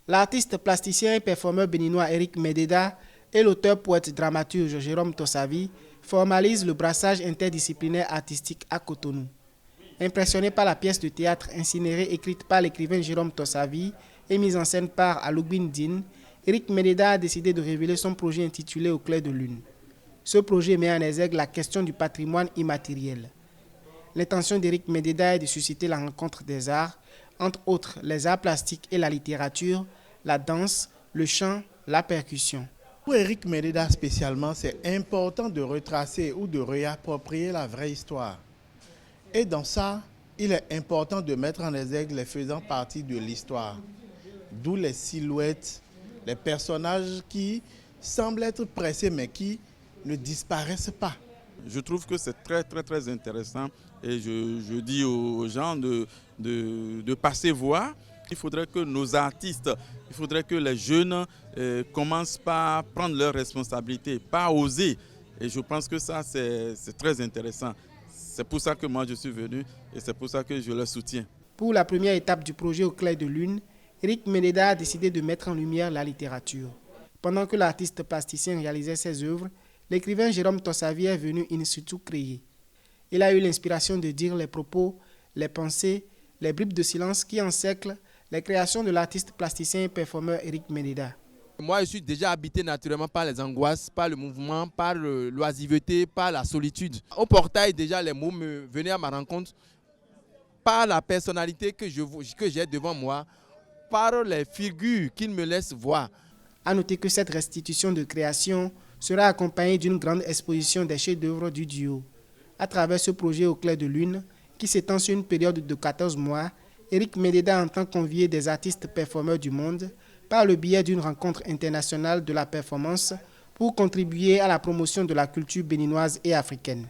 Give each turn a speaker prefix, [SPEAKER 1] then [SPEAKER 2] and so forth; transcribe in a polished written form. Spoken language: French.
[SPEAKER 1] L'artiste plasticien et performeur béninois Eric Mededa et l'auteur poète dramaturge Jérôme Tossavi formalisent le brassage interdisciplinaire artistique à Cotonou. Impressionné par la pièce de théâtre incinérée écrite par l'écrivain Jérôme Tossavi et mise en scène par Aloubin Din, Eric Mededa a décidé de révéler son projet intitulé Au clair de lune. Ce projet met en exergue la question du patrimoine immatériel. L'intention d'Eric Mededa est de susciter la rencontre des arts, entre autres les arts plastiques et la littérature, la danse, le chant, la percussion.
[SPEAKER 2] Pour Eric Mededa spécialement, c'est important de retracer ou de réapproprier la vraie histoire. Et dans ça, il est important de mettre en exergue les faisant partie de l'histoire. D'où les silhouettes, les personnages qui semblent être pressés mais qui ne disparaissent pas.
[SPEAKER 3] Je trouve que c'est très intéressant et je dis aux gens de passer voir. Il faudrait que nos artistes, il faudrait que les jeunes commencent par prendre leurs responsabilités, pas oser. Et je pense que ça, c'est très intéressant. C'est pour ça que moi je suis venu et c'est pour ça que je le soutiens.
[SPEAKER 1] Pour la première étape du projet Au clair de lune, Eric Mededa a décidé de mettre en lumière la littérature. Pendant que l'artiste plasticien réalisait ses œuvres, l'écrivain Jérôme Tossavi est venu in situ créer. Il a eu l'inspiration de dire les propos, les pensées, les bribes de silence qui encerclent les créations de l'artiste plasticien et performeur Eric Mededa.
[SPEAKER 4] Moi, je suis déjà habité naturellement par les angoisses, par le mouvement, par l'oisiveté, par la solitude. Au portail, déjà, les mots me venaient à ma rencontre par la personnalité que j'ai devant moi, par les figures qu'il me laisse voir.
[SPEAKER 1] À noter que cette restitution de création sera accompagnée d'une grande exposition des chefs-d'œuvre du duo. À travers ce projet Au clair de lune, qui s'étend sur une période de 14 mois, Eric Mededa entend convier des artistes performeurs du monde par le biais d'une rencontre internationale de la performance pour contribuer à la promotion de la culture béninoise et africaine.